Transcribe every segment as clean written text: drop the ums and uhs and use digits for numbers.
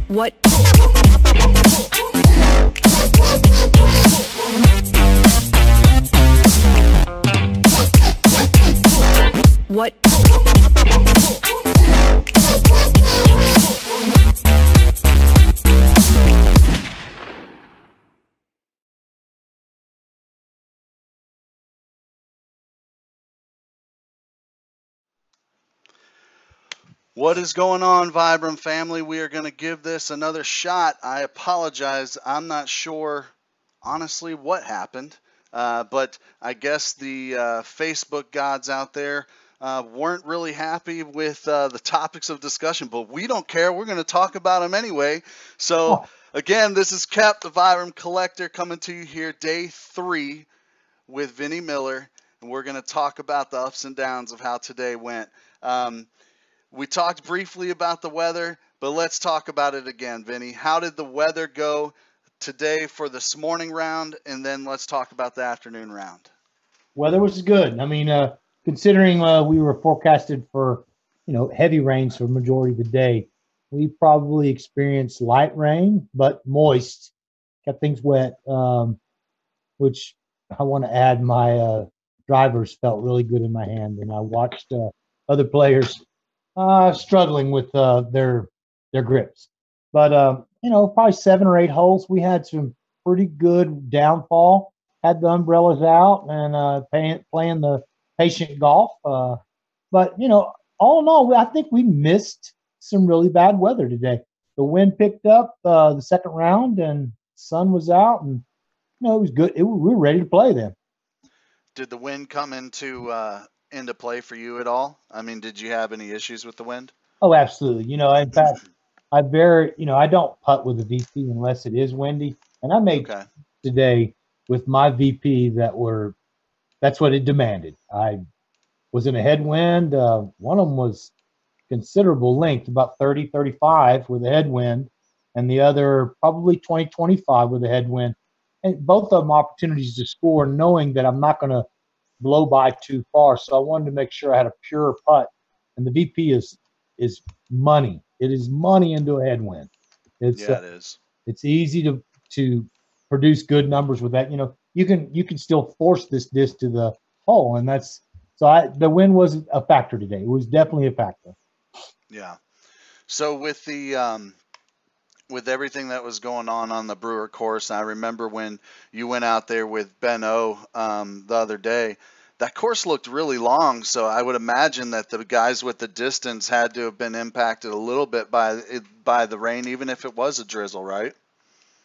What? What? What is going on, Vibram family? We are going to give this another shot. I apologize. I'm not sure, honestly, what happened. But I guess the Facebook gods out there weren't really happy with the topics of discussion. But we don't care. We're going to talk about them anyway. So, again, this is Kep, the Vibram Collector, coming to you here day 3 with Vinnie Miller. And we're going to talk about the ups and downs of how today went. We talked briefly about the weather, but let's talk about it again, Vinny. How did the weather go today for this morning round, and then let's talk about the afternoon round? Weather was good. I mean, considering we were forecasted for, heavy rains for the majority of the day, we probably experienced light rain, but moist, kept things wet, which I want to add my drivers felt really good in my hand, and I watched other players struggling with their grips. But, probably 7 or 8 holes. We had some pretty good downfall, had the umbrellas out and playing the patient golf. But, all in all, I think we missed some really bad weather today. The wind picked up the second round and sun was out, and, it was good. We were ready to play then. Did the wind come into play for you at all? I mean, did you have any issues with the wind? Oh, absolutely. In fact, I don't putt with a VP unless it is windy. And I made today with my VP that's what it demanded. I was in a headwind. One of them was considerable length, about 30, 35 with a headwind, and the other probably 20, 25 with a headwind. And both of them opportunities to score, knowing that I'm not going to blow by too far. So I wanted to make sure I had a pure putt. And the VP is money. It is money into a headwind. It is. It's easy to produce good numbers with that. You can still force this disc to the hole, and the wind wasn't a factor today. It was definitely a factor. Yeah. So with the with everything that was going on the Brewer course, I remember when you went out there with Ben O the other day, that course looked really long. So I would imagine that the guys with the distance had to have been impacted a little bit by the rain, even if it was a drizzle, right?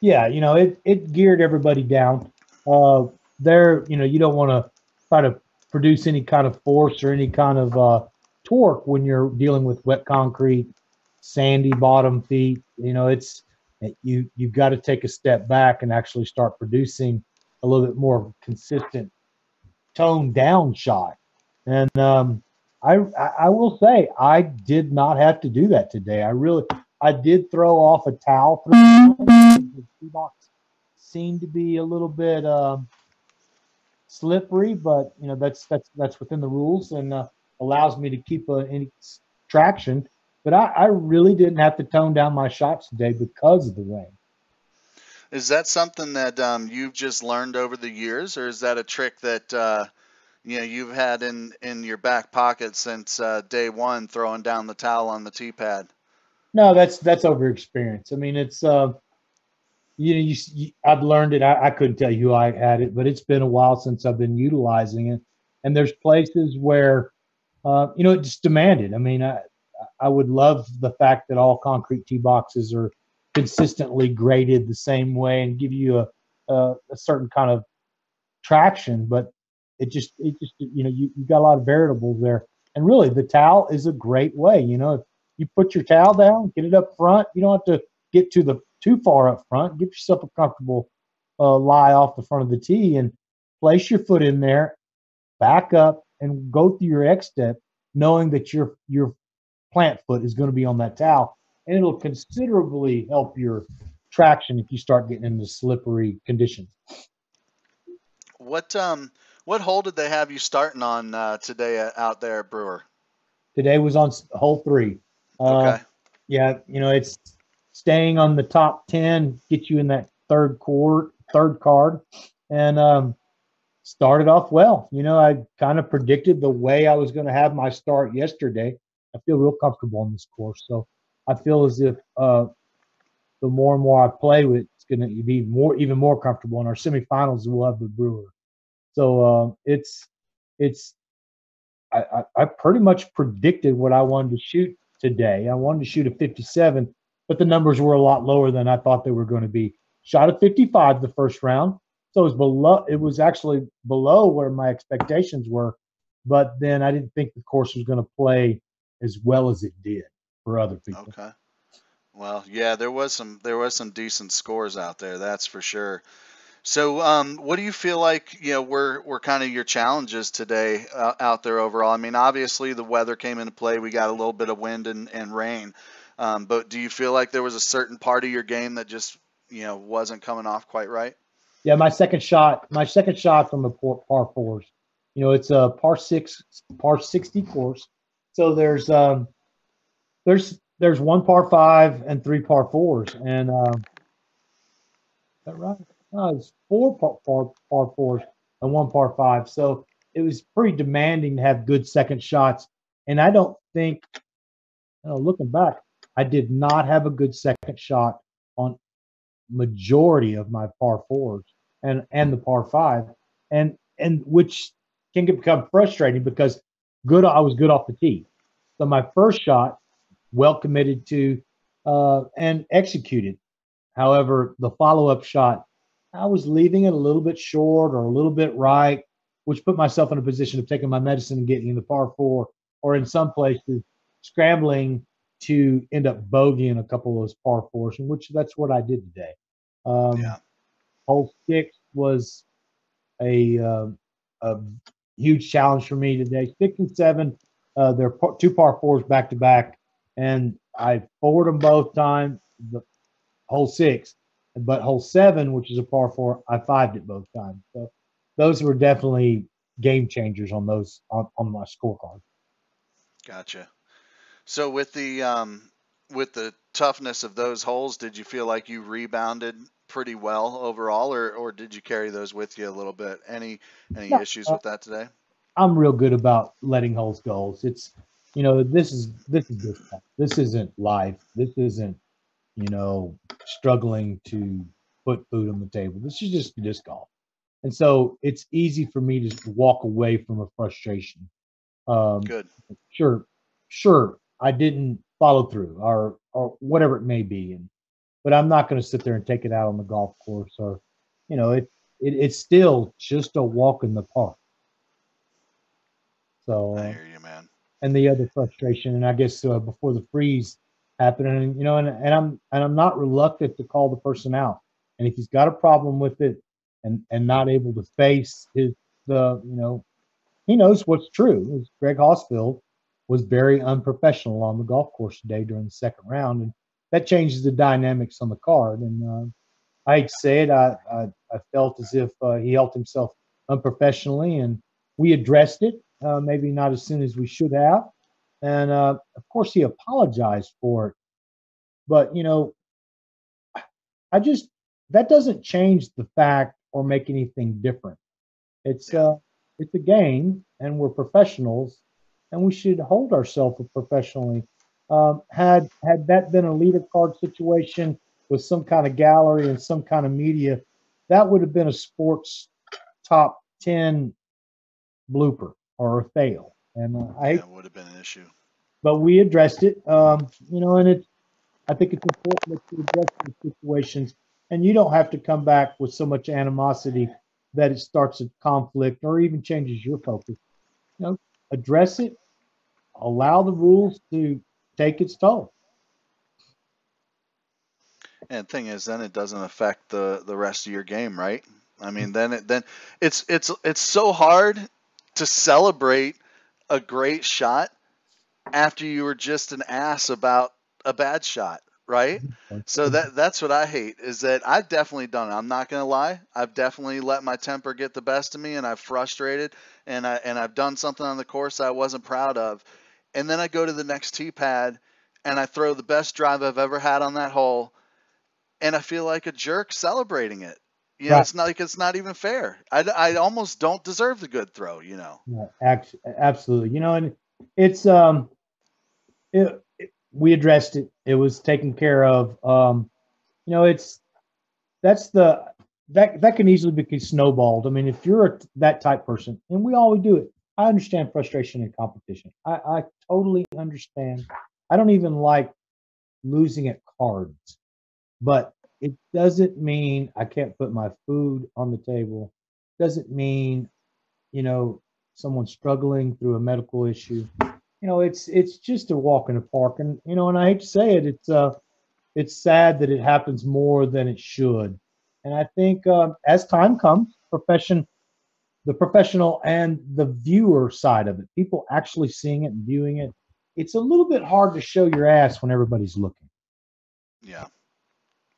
Yeah, it geared everybody down. You don't want to try to produce any kind of force or any kind of torque when you're dealing with wet concrete, sandy bottom feet. You've got to take a step back and actually start producing a little bit more consistent toned down shot. And I will say I did not have to do that today. I did throw off a towel through the tee box. Seemed to be a little bit slippery, but that's within the rules and allows me to keep any traction. But I really didn't have to tone down my shots today because of the rain. Is that something that you've just learned over the years, or is that a trick that you've had in your back pocket since day one, throwing down the towel on the tee pad? No, that's over experience. I mean, it's I've learned it. I couldn't tell you who I had it, but it's been a while since I've been utilizing it. And there's places where it just demanded. I mean, I would love the fact that all concrete tee boxes are consistently graded the same way and give you a certain kind of traction, but it just you got a lot of variables there. And really, the towel is a great way. If you put your towel down, get it up front. You don't have to get too far up front. Get yourself a comfortable lie off the front of the tee and place your foot in there, back up, and go through your X step, knowing that your plant foot is going to be on that towel, and it'll considerably help your traction if you start getting into slippery conditions. What hole did they have you starting on today out there at Brewer? Today was on hole 3. Okay. Yeah, it's staying on the top 10, get you in that third card, and started off well. I kind of predicted the way I was going to have my start yesterday. I feel real comfortable on this course, so I feel as if the more and more I play with, it's going to be even more comfortable. In our semifinals, we'll have the Brewer. So I pretty much predicted what I wanted to shoot today. I wanted to shoot a 57, but the numbers were a lot lower than I thought they were going to be. Shot a 55 the first round, so it was below. It was actually below where my expectations were, but then I didn't think the course was going to play as well as it did for other people. Okay. Well, yeah, there was some decent scores out there, that's for sure. So, what do you feel like, were kind of your challenges today out there overall? I mean, obviously the weather came into play. We got a little bit of wind and rain. But do you feel like there was a certain part of your game that just, wasn't coming off quite right? Yeah, my second shot from the par 4s. It's a par 60 course. So there's one par 5 and 3 par 4s, and is that right? No, it's 4 par 4s and 1 par 5. So it was pretty demanding to have good second shots. And I don't think, looking back, I did not have a good second shot on majority of my par 4s and the par 5, and which can become frustrating because I was good off the tee. So my first shot, well committed to and executed. However, the follow-up shot, I was leaving it a little bit short or a little bit right, which put myself in a position of taking my medicine and getting in the par 4, or in some places scrambling to end up bogeying a couple of those par 4s, and that's what I did today. Yeah. Hole 6 was a huge challenge for me today. 6 and 7, they're 2 par 4s back to back, and I forward them both times. Hole 6, but hole 7, which is a par 4, I 5'd it both times. So those were definitely game changers on those on my scorecard. Gotcha. So with the toughness of those holes, did you feel like you rebounded pretty well overall, or did you carry those with you a little bit? Any Yeah, issues with that today? I'm real good about letting holes go. It's this is disc golf. This isn't life. This isn't struggling to put food on the table. This is just disc golf. And so it's easy for me to walk away from a frustration. Good. Sure, I didn't follow through or whatever it may be, but I'm not going to sit there and take it out on the golf course, or it's still just a walk in the park. So I hear you, man. and the other frustration, and I guess before the freeze happened, and I'm not reluctant to call the person out, and if he's got a problem with it and not able to face he knows what's true. Greg Hosfield was very unprofessional on the golf course today during the second round, and that changes the dynamics on the card. And I hate to say it, I felt as if he held himself unprofessionally, and we addressed it. Maybe not as soon as we should have, and of course he apologized for it. But that doesn't change the fact or make anything different. It's a game, and we're professionals, and we should hold ourselves professionally. Had that been a leader card situation with some kind of gallery and some kind of media, that would have been a sports top 10 blooper or a fail. And it would have been an issue. But we addressed it, and I think it's important that you address these situations, and you don't have to come back with so much animosity that it starts a conflict or even changes your focus. Address it, allow the rules to take its toll. And the thing is, then it doesn't affect the rest of your game, right? I mean, then it's so hard to celebrate a great shot after you were just an ass about a bad shot. right? So that's what I hate, is that I've definitely done it. I'm not gonna lie. I've definitely let my temper get the best of me, and I've frustrated, and I've done something on the course I wasn't proud of, and then I go to the next tee pad, and I throw the best drive I've ever had on that hole, and I feel like a jerk celebrating it. You know, Right. it's not like, it's not even fair. I almost don't deserve the good throw. You know. Yeah, absolutely. You know, and it's we addressed it. It was taken care of. You know, it's that's the that can easily be snowballed. I mean, if you're that type person, and we always do it. I understand frustration in competition. I totally understand. I don't even like losing at cards, but it doesn't mean I can't put my food on the table. Doesn't mean, you know, someone struggling through a medical issue. You know, it's just a walk in the park, and you know, and I hate to say it, it's sad that it happens more than it should. And I think as time comes, the professional and the viewer side of it, people actually seeing it and viewing it, it's a little bit hard to show your ass when everybody's looking. Yeah.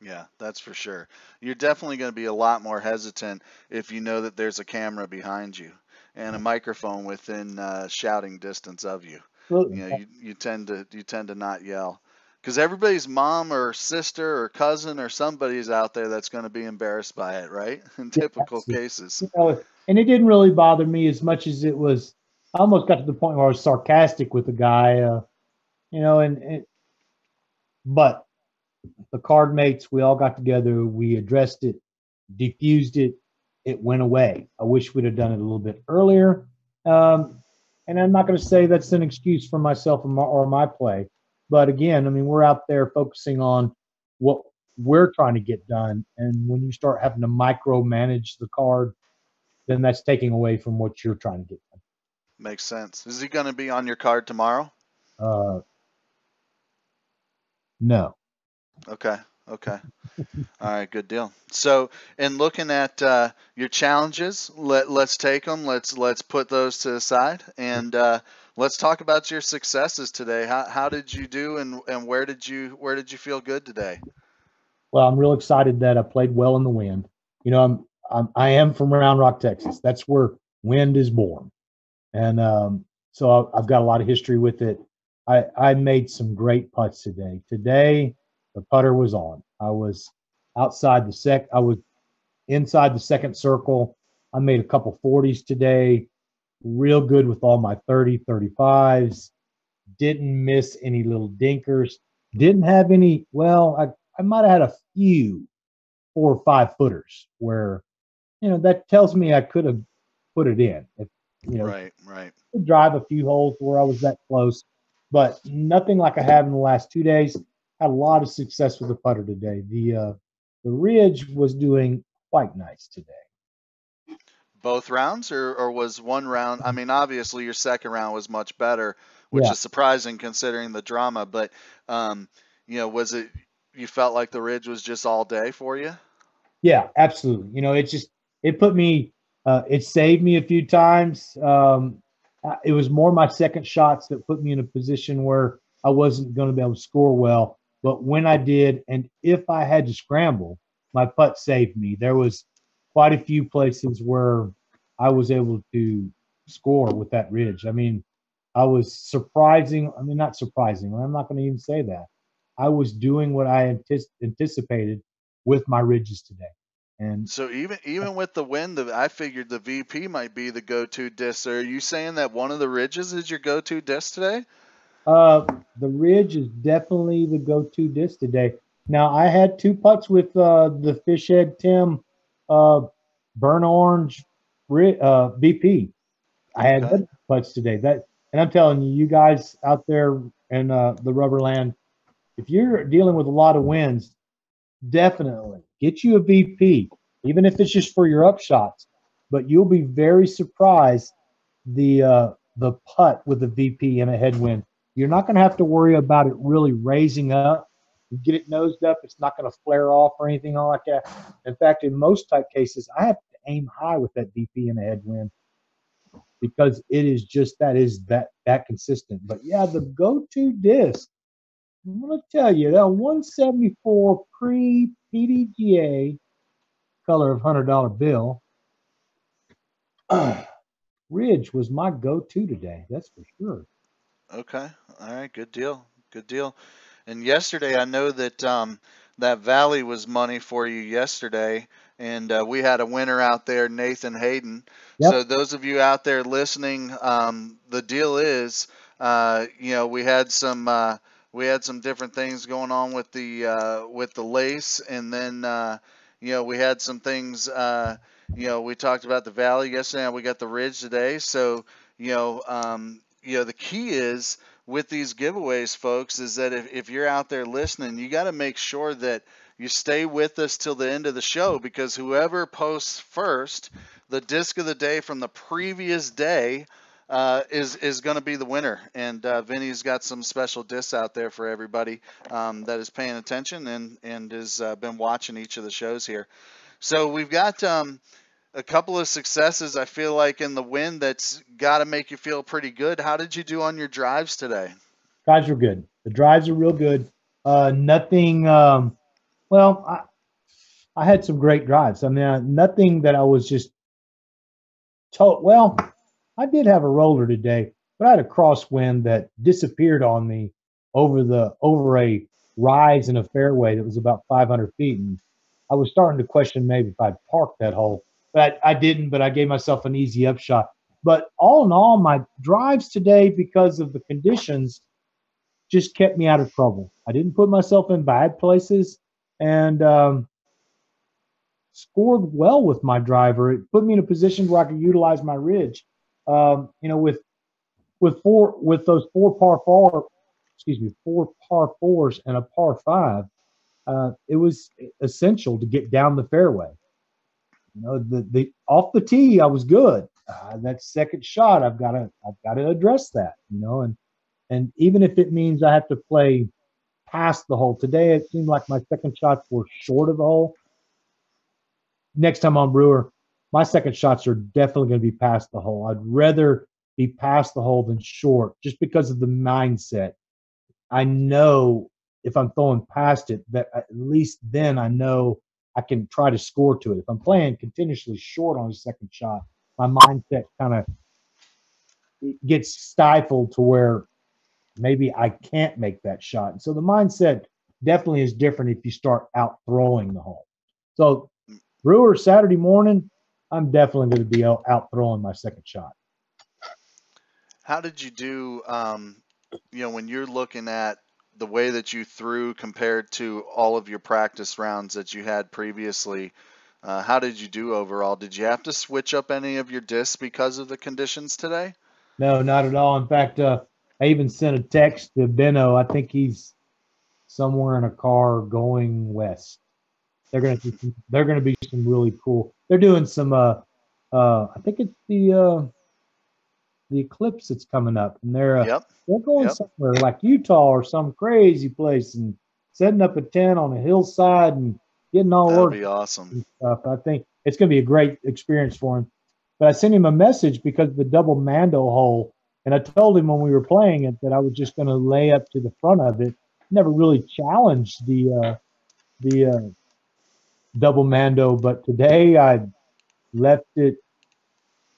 Yeah, that's for sure. You're definitely going to be a lot more hesitant if you know that there's a camera behind you and a microphone within shouting distance of you. You Absolutely. know, you tend to not yell, because everybody's mom or sister or cousin or somebody's out there that's going to be embarrassed by it, right? In Yeah, typical absolutely. cases. You know, and it didn't really bother me as much as it was. I almost got to the point where I was sarcastic with the guy, you know, but the card mates, we all got together, we addressed it, diffused it, it went away. I wish we'd have done it a little bit earlier. And I'm not going to say that's an excuse for myself or my play, but again, I mean, we're out there focusing on what we're trying to get done, and when you start having to micromanage the card, then that's taking away from what you're trying to get Makes sense. Is he going to be on your card tomorrow? done. No. Okay. Okay. All right, good deal. So, in looking at your challenges, let's take them. Let's put those to the side, and let's talk about your successes today. How did you do, and where did you feel good today? Well, I'm real excited that I played well in the wind. You know, I am from Round Rock, Texas. That's where wind is born, and so I've got a lot of history with it. I made some great putts today. Today, the putter was on. I was I was inside the second circle. I made a couple 40s today. Real good with all my 35s. Didn't miss any little dinkers. Didn't have any. Well, I might have had a few 4 or 5 footers where, you know, that tells me I could have put it in. If, you know, Right, right. could drive a few holes where I was that close, but nothing like I have in the last 2 days. Had a lot of success with the putter today. The ridge was doing quite nice today. Both rounds, or was one round? I mean, obviously your second round was much better, which Yeah, is surprising considering the drama. But um, was it, you felt like the ridge was just all day for you? yeah, absolutely. You know, it put me, it saved me a few times. It was more my second shots that put me in a position where I wasn't going to be able to score well. But when I did, and if I had to scramble, my putt saved me. There was quite a few places where I was able to score with that ridge. I mean, I was surprising. I mean, not surprising. I'm not going to even say that. I was doing what I anticipated with my ridges today. And So even with the wind, I figured the VP might be the go-to disc. So are you saying that one of the ridges is your go-to disc today? uh, the ridge is definitely the go-to disc today. Now I had 2 putts with the Fishhead Tim uh, burn orange BP. I had Okay. good putts today. That, and I'm telling you, you guys out there in the rubber land, if you're dealing with a lot of winds, definitely get you a VP, even if it's just for your upshots. But you'll be very surprised the putt with the VP and a headwind. You're not going to have to worry about it really raising up. You get it nosed up, it's not going to flare off or anything like that. In fact, in most type cases, I have to aim high with that VP and a headwind because it is just that consistent. But yeah, the go-to disc I'm going to tell you that 174 pre PDGA color of $100 bill. Ridge was my go-to today. That's for sure. Okay. All right. Good deal. Good deal. And yesterday, I know that that Valley was money for you yesterday, and we had a winner out there, Nathan Hayden. Yep. So those of you out there listening, the deal is, we had some different things going on with the lace, and then we had some things. We talked about the Valley yesterday, and we got the Ridge today. So the key is with these giveaways, folks, is that if you're out there listening, you got to make sure that you stay with us till the end of the show, because whoever posts first the disc of the day from the previous day is going to be the winner. And Vinny's got some special discs out there for everybody that is paying attention and has been watching each of the shows here. So we've got a couple of successes, I feel like, in the win that's got to make you feel pretty good. How did you do on your drives today? Drives were good. The drives are real good. Nothing. Well, I had some great drives. I mean, nothing that I was just told. Well, I did have a roller today, but I had a crosswind that disappeared on me over a rise in a fairway that was about 500 feet, and I was starting to question maybe if I'd parked that hole, but I didn't. But I gave myself an easy upshot. But all in all, my drives today, because of the conditions, just kept me out of trouble. I didn't put myself in bad places, and scored well with my driver. It put me in a position where I could utilize my ridge. With those four par fours and a par five, it was essential to get down the fairway. The off the tee, I was good. That second shot, I've got to address that. And even if it means I have to play past the hole today, it seemed like my second shots were short of the hole. Next time on Brewer, my second shots are definitely going to be past the hole. I'd rather be past the hole than short, just because of the mindset. I know if I'm throwing past it, that at least then I know I can try to score to it. If I'm playing continuously short on a second shot, my mindset kind of gets stifled to where maybe I can't make that shot. And so the mindset definitely is different if you start out throwing the hole. So Brewer Saturday morning, I'm definitely going to be out throwing my second shot. How did you do, when you're looking at the way that you threw compared to all of your practice rounds that you had previously? How did you do overall? Did you have to switch up any of your discs because of the conditions today? No, not at all. In fact, I even sent a text to Benno. I think he's somewhere in a car going west. They're gonna be some really cool. They're doing some. I think it's the eclipse that's coming up, and they're going somewhere like Utah or some crazy place and setting up a tent on a hillside and getting all That'll be awesome and stuff. I think it's gonna be a great experience for him. But I sent him a message because of the double Mando hole, and I told him when we were playing it that I was just going to lay up to the front of it. Never really challenged the double Mando, but today I left it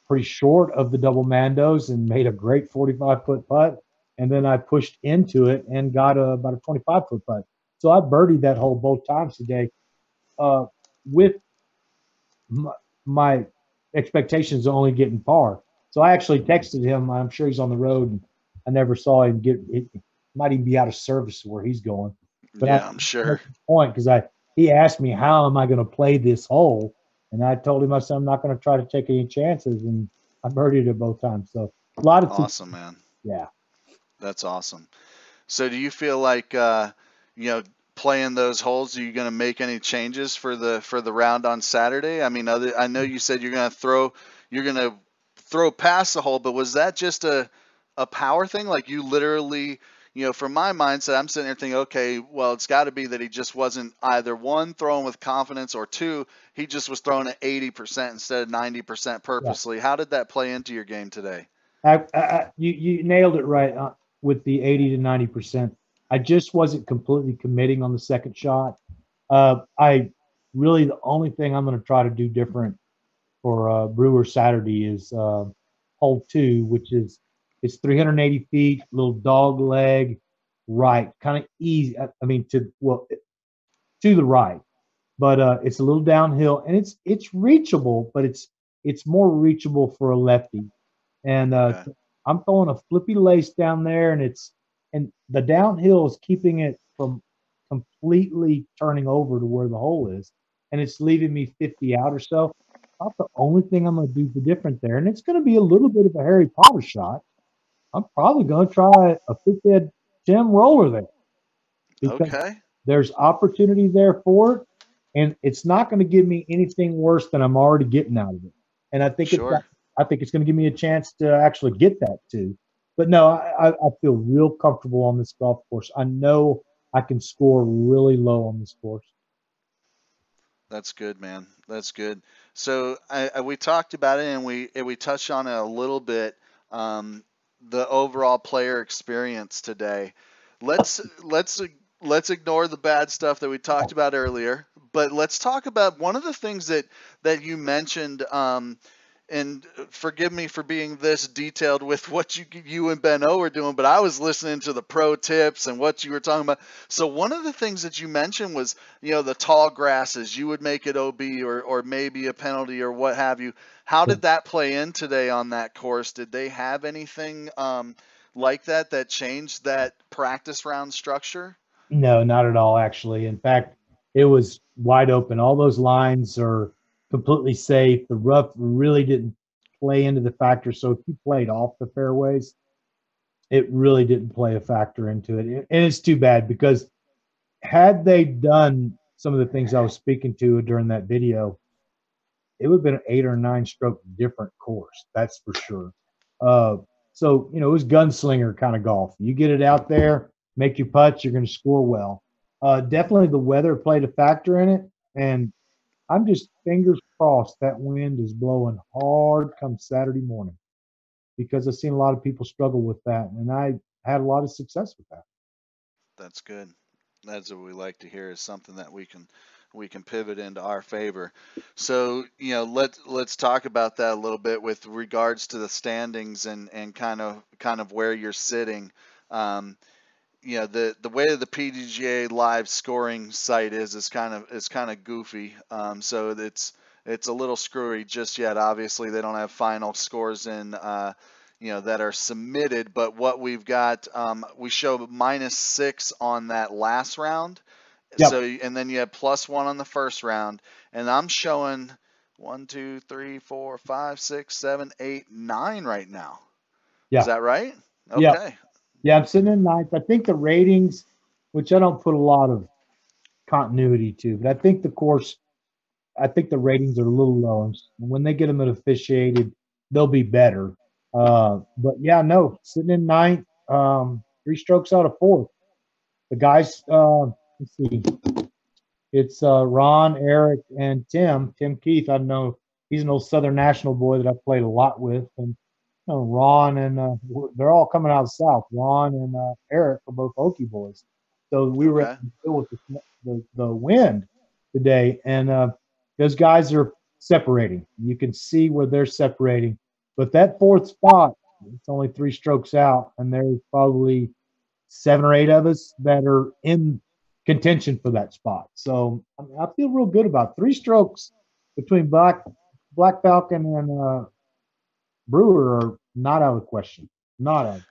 pretty short of the double Mandos and made a great 45-foot putt, and then I pushed into it and got about a 25-foot putt. So I birdied that hole both times today. With my expectations of only getting par. So I actually texted him. I'm sure he's on the road, and I never saw him get it. Might even be out of service where he's going. But yeah, I'm sure. Point, because he asked me how am I going to play this hole, and I told him I said I'm not going to try to take any chances, and I birdied it both times. So a lot of awesome, man. Yeah, that's awesome. So do you feel like playing those holes, are you going to make any changes for the round on Saturday? I mean, I know you said you're going to throw past the hole, but was that just a power thing? Like you literally, from my mindset, I'm sitting there thinking, okay, well, it's got to be that he just wasn't either one, throwing with confidence, or two, he just was throwing at 80% instead of 90% purposely. Yeah. How did that play into your game today? You nailed it right with the 80 to 90%. I just wasn't completely committing on the second shot. I really the only thing I'm going to try to do different for Brewer Saturday is hole two, which is it's 380 feet, little dog leg, right, kind of easy. I mean, to the right, but it's a little downhill and it's reachable, but it's more reachable for a lefty. And Okay. I'm throwing a flippy lace down there, and the downhill is keeping it from completely turning over to where the hole is, and it's leaving me 50 out or so. That's the only thing I'm going to do the different there, and it's going to be a little bit of a Harry Potter shot. I'm probably going to try a 50 head Tim roller there because Okay. there's opportunity there for it, and it's not going to give me anything worse than I'm already getting out of it. And Sure. I think it's going to give me a chance to actually get that too. But no, I feel real comfortable on this golf course. I know I can score really low on this course. That's good, man. That's good. So we talked about it and we touched on it a little bit. Um, the overall player experience today. Let's let's let's ignore the bad stuff that we talked about earlier, but let's talk about one of the things that you mentioned. And forgive me for being this detailed with what you and Ben O were doing, but I was listening to the pro tips and what you were talking about. So one of the things that you mentioned was, the tall grasses. You would make it OB or maybe a penalty or what have you. How did that play in today on that course? Did they have anything like that changed that practice round structure? No, not at all, actually. In fact, it was wide open. All those lines are completely safe. The rough really didn't play into the factor. So if you played off the fairways, it really didn't play a factor into it. And it's too bad because had they done some of the things I was speaking to during that video, it would have been an 8 or 9 stroke different course. That's for sure. Uh, so, it was gunslinger kind of golf. You get it out there, make your putts, you're going to score well. Definitely the weather played a factor in it. And I'm just fingers crossed that wind is blowing hard come Saturday morning because I've seen a lot of people struggle with that. And I had a lot of success with that. That's good. That's what we like to hear is something that we can pivot into our favor. So, let's talk about that a little bit with regards to the standings and kind of where you're sitting. Um, the way the PDGA live scoring site is kind of goofy. So it's a little screwy just yet. Obviously, they don't have final scores in that are submitted, but what we've got, we show -6 on that last round. So Yep. and then you have +1 on the first round, and I'm showing 1, 2, 3, 4, 5, 6, 7, 8, 9 right now. Is Yeah. that right? Yeah. Okay. Yeah. I'm sitting in ninth. I think the ratings, which I don't put a lot of continuity to, but I think the ratings are a little low. And when they get them officiated, they'll be better. But yeah, no, sitting in ninth, 3 strokes out of fourth. The guys, let's see, it's Ron, Eric, and Tim. Tim Keith, I know he's an old Southern National boy that I've played a lot with, and Ron and they're all coming out of the South. Ron and Eric are both Okie boys, so we were able Okay. to deal with the wind today, and those guys are separating. You can see where they're separating, but that fourth spot, it's only 3 strokes out, and there's probably 7 or 8 of us that are in contention for that spot. So I feel real good about 3 strokes between Black Falcon and Brewer are not out of the question. Not out.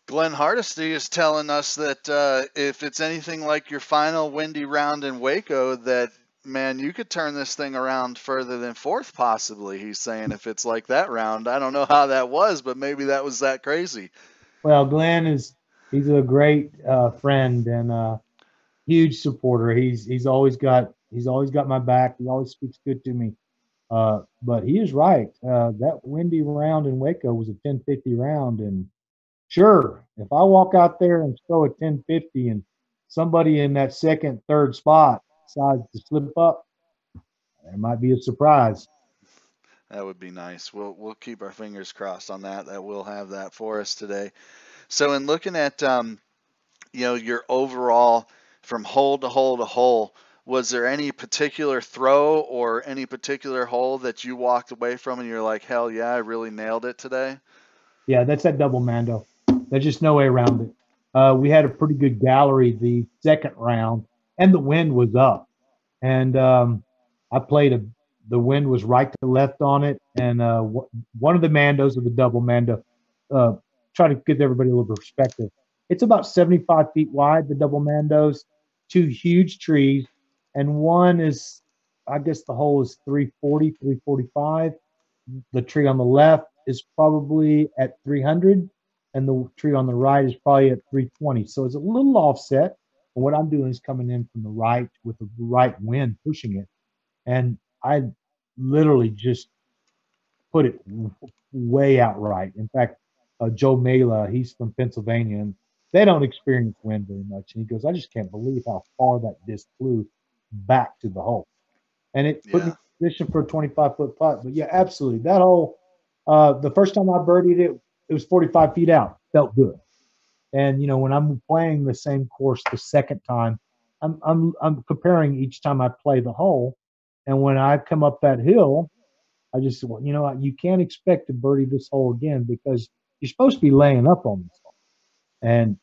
Glenn Hardesty is telling us that if it's anything like your final windy round in Waco, that man, you could turn this thing around further than fourth, possibly. He's saying if it's like that round, I don't know how that was, but maybe that was that crazy. Well, Glenn he's a great friend and huge supporter. He's always got my back. He always speaks good to me. But he is right. That windy round in Waco was a 1050 round, and sure, if I walk out there and throw a 1050 and somebody in that second, third spot decides to slip up, there might be a surprise. That would be nice. We'll keep our fingers crossed on that. That we'll have that for us today. So in looking at your overall from hole to hole to hole. Was there any particular throw or any particular hole that you walked away from and you're like, hell yeah, I really nailed it today? Yeah, that's that double Mando. There's just no way around it. We had a pretty good gallery the second round, and the wind was up. And I played the wind was right to left on it. And one of the Mandos of the double Mando, uh, try to give everybody a little perspective. It's about 75 feet wide, the double Mandos, two huge trees, and one is, I guess the hole is 340, 345. The tree on the left is probably at 300, and the tree on the right is probably at 320. So it's a little offset. But what I'm doing is coming in from the right with the right wind pushing it. And I literally just put it way out right. In fact, Joe Mela, he's from Pennsylvania, and they don't experience wind very much. And he goes, I just can't believe how far that disc flew back to the hole. And it put me Yeah. in position for a 25-foot putt. But yeah, absolutely. That hole, the first time I birdied it, it was 45 feet out. Felt good. And when I'm playing the same course the second time, I'm comparing each time I play the hole. And when I come up that hill, I just said, well, you can't expect to birdie this hole again because you're supposed to be laying up on this hole. And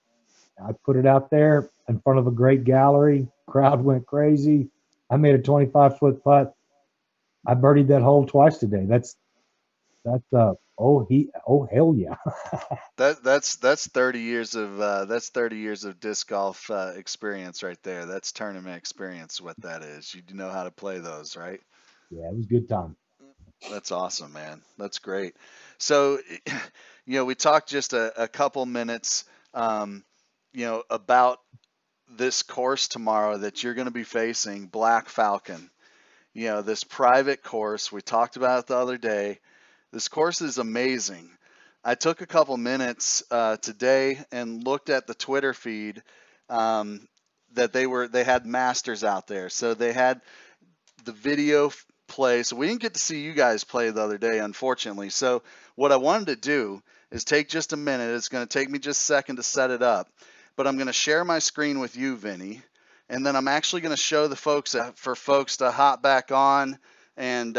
I put it out there in front of a great gallery. Crowd went crazy. I made a 25-foot putt. I birdied that hole twice today. That's hell yeah. That's 30 years of 30 years of disc golf experience right there. That's tournament experience. What that is, you know how to play those, right? Yeah, it was a good time. That's awesome, man. That's great. So, we talked just a couple minutes, about this course tomorrow that you're going to be facing, Black Falcon. This private course. We talked about it the other day. This course is amazing. I took a couple minutes today and looked at the Twitter feed that they had masters out there. So they had the video play. So we didn't get to see you guys play the other day, unfortunately. So what I wanted to do is take just a minute. It's going to take me just a second to set it up, but I'm going to share my screen with you, Vinny, and then I'm actually going to show the folks for folks to hop back on, and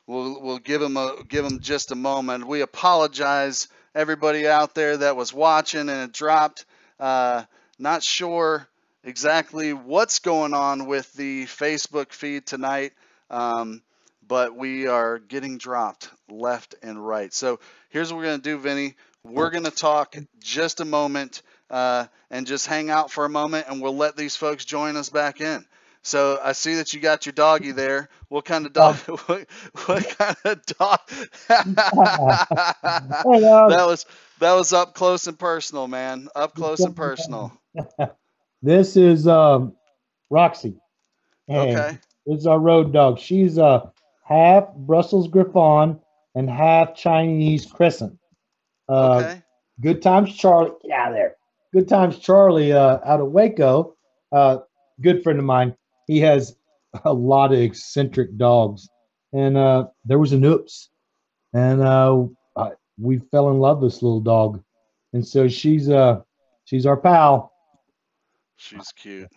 we'll give them just a moment. We apologize, everybody out there that was watching and it dropped. Not sure exactly what's going on with the Facebook feed tonight, but we are getting dropped left and right. So here's what we're going to do, Vinny. We're going to talk just a moment and just hang out for a moment, and we'll let these folks join us back in. So I see that you got your doggy there. What kind of dog? What kind of dog? That was up close and personal, man. Up close and personal. This is Roxy. Hey, Okay. this is our road dog. She's half Brussels Griffon and half Chinese Crescent. Okay. Good Times Charlie. Get out of there. Good Times Charlie out of Waco. Good friend of mine. He has a lot of eccentric dogs. And there was an oops. And we fell in love with this little dog. And so she's our pal. She's cute.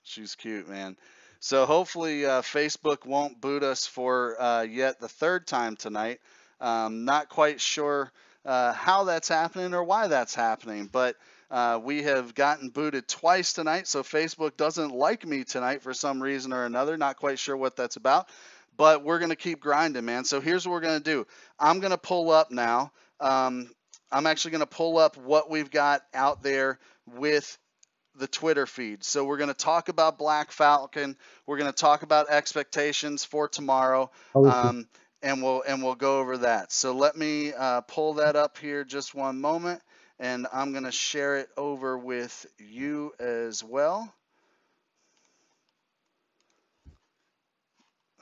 She's cute, man. So hopefully Facebook won't boot us for yet the third time tonight. Not quite sure how that's happening or why that's happening, but we have gotten booted twice tonight, so Facebook doesn't like me tonight for some reason or another. Not quite sure what that's about, but we're going to keep grinding, man. So here's what we're going to do. I'm going to pull up now. I'm actually going to pull up what we've got out there with the Twitter feed. So we're going to talk about Black Falcon. We're going to talk about expectations for tomorrow, and we'll go over that. So let me pull that up here just one moment, and I'm going to share it over with you as well.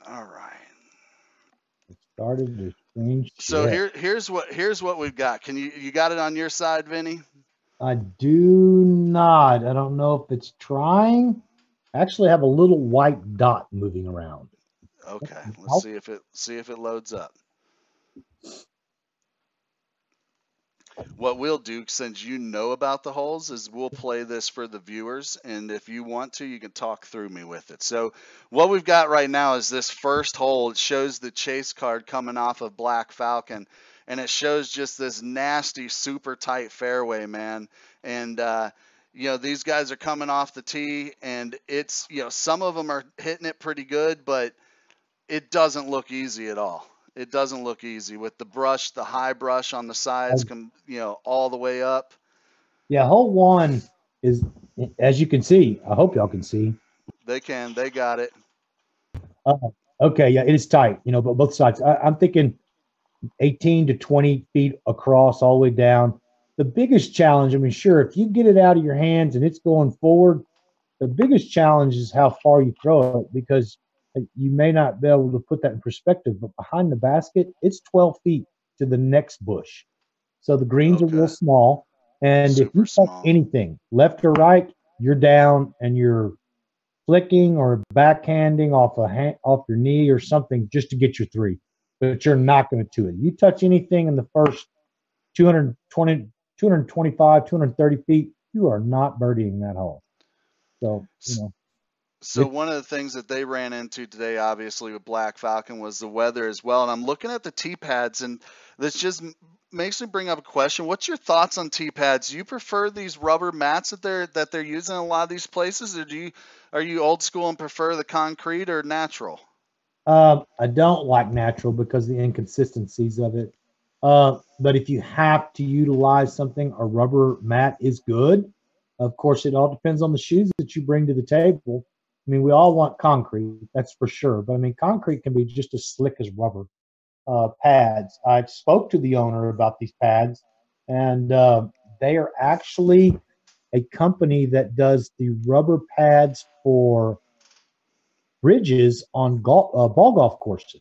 All right. It started to change. So here's what we've got. Can you got it on your side, Vinny? I do not. I don't know if it's trying. I actually have a little white dot moving around. Okay, let's see if it loads up. What we'll do, since you know about the holes, is we'll play this for the viewers, and if you want to, you can talk through me with it. So what we've got right now is this first hole. It shows the chase card coming off of Black Falcon, and it shows just this nasty, super tight fairway, man. And these guys are coming off the tee, and it's, some of them are hitting it pretty good, but it doesn't look easy at all. It doesn't look easy with the brush, the high brush on the sides, all the way up. Yeah, hole one is, as you can see, I hope y'all can see. They can. They got it. Okay, yeah, it is tight, but both sides. I'm thinking 18 to 20 feet across all the way down. The biggest challenge, I mean, sure, if you get it out of your hands and it's going forward, the biggest challenge is how far you throw it, because you may not be able to put that in perspective, but behind the basket, it's 12 feet to the next bush. So the greens are real small. And if you touch anything, left or right, you're down and you're flicking or backhanding off your knee or something just to get your three. But you're not going to do it. You touch anything in the first 220, 225, 230 feet, you are not birdieing that hole. So, So one of the things that they ran into today, obviously, with Black Falcon was the weather as well. And I'm looking at the tee pads, and this just makes me bring up a question. What's your thoughts on tee pads? Do you prefer these rubber mats that they're using in a lot of these places, or are you old school and prefer the concrete or natural? I don't like natural because of the inconsistencies of it. But if you have to utilize something, a rubber mat is good. Of course, it all depends on the shoes that you bring to the table. I mean, we all want concrete, that's for sure. But I mean, concrete can be just as slick as rubber pads. I spoke to the owner about these pads, and they are actually a company that does the rubber pads for bridges on ball golf courses,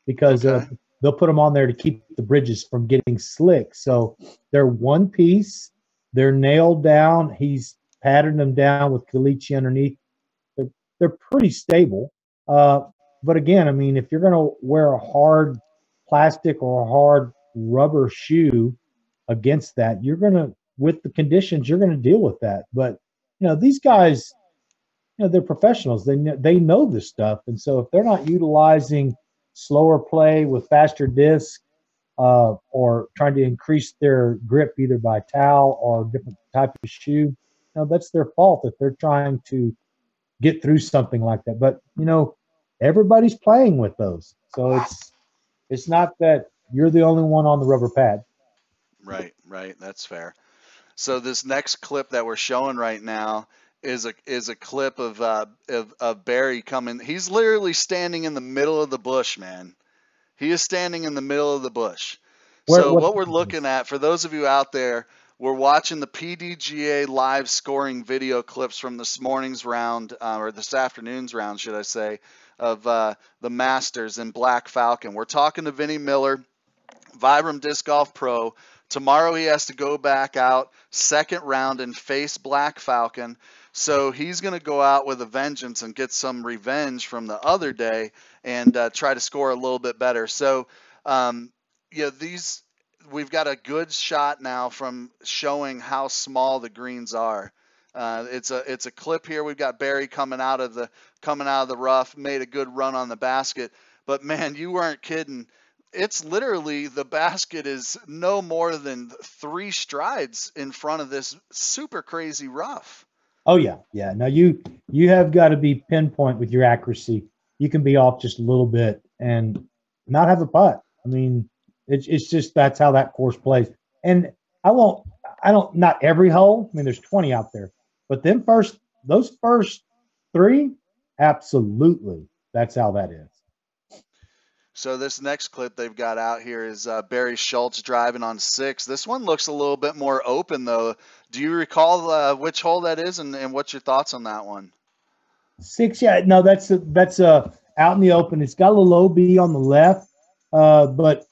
because they'll put them on there to keep the bridges from getting slick. So they're one piece, they're nailed down. He's patterned them down with caliche underneath. They're pretty stable. But again, I mean, if you're going to wear a hard plastic or a hard rubber shoe against that, you're going to, with the conditions, you're going to deal with that. But, these guys, they're professionals. They know this stuff. And so if they're not utilizing slower play with faster disc, or trying to increase their grip either by towel or different type of shoe, that's their fault if they're trying to get through something like that. But everybody's playing with those, so it's not that you're the only one on the rubber pad. Right, that's fair. So this next clip that we're showing right now is a clip of Barry coming. He's literally standing in the middle of the bush, man. He is standing in the middle of the bush. So what we're looking at, for those of you out there, we're watching the PDGA live scoring video clips from this morning's round, or this afternoon's round, should I say, of the Masters in Black Falcon. We're talking to Vinnie Miller, Vibram Disc Golf Pro. Tomorrow he has to go back out, second round, and face Black Falcon. So he's going to go out with a vengeance and get some revenge from the other day and try to score a little bit better. So, we've got a good shot now from showing how small the greens are. It's a clip here. We've got Barry coming out of the rough, made a good run on the basket. But man, you weren't kidding. It's literally, the basket is no more than 3 strides in front of this super crazy rough. Oh yeah. Now you have got to be pinpoint with your accuracy. You can be off just a little bit and not have a putt. I mean, it's just, that's how that course plays. And not every hole. I mean, there's 20 out there, but those first 3, absolutely, that's how that is. So this next clip they've got out here is Barry Schultz driving on 6. This one looks a little bit more open, though. Do you recall which hole that is, and what's your thoughts on that one? 6, yeah. No, that's out in the open. It's got a little OB on the left, but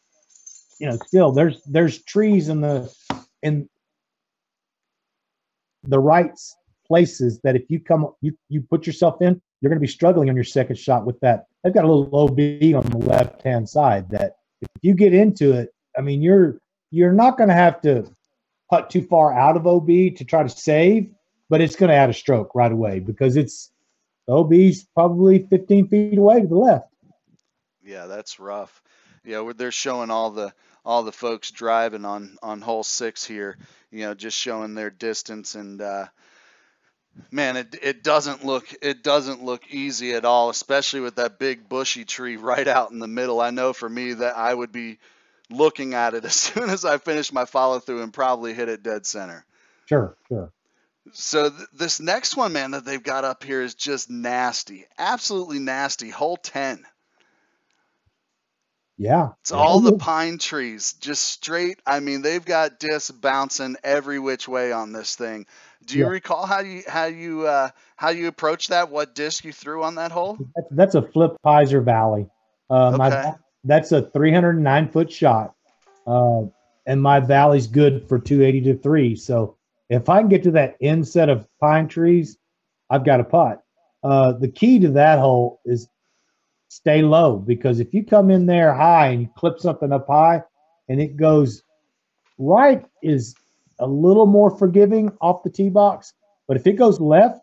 still there's trees in the right places that if you put yourself in, you're going to be struggling on your second shot with that. They've got a little OB on the left-hand side that if you get into it, I mean, you're not going to have to putt too far out of OB to try to save, but it's going to add a stroke right away because it's OB's probably 15 feet away to the left. Yeah, that's rough. Yeah, they're showing all the folks driving on hole 6 here, just showing their distance, and man, it doesn't look easy at all, especially with that big bushy tree right out in the middle. I know for me that I would be looking at it as soon as I finish my follow through and probably hit it dead center. Sure. So this next one, man, that they've got up here is just nasty, absolutely nasty. Hole 10. Yeah. It's all the pine trees, just straight. I mean, they've got discs bouncing every which way on this thing. Do you recall how you approached that? What disc you threw on that hole? That's a flip hyzer valley. That's a 309-foot shot, and my valley's good for 280 to 3. So if I can get to that end set of pine trees, I've got a putt. The key to that hole is stay low, because if you come in there high and you clip something up high and it goes right, is a little more forgiving off the tee box. But if it goes left,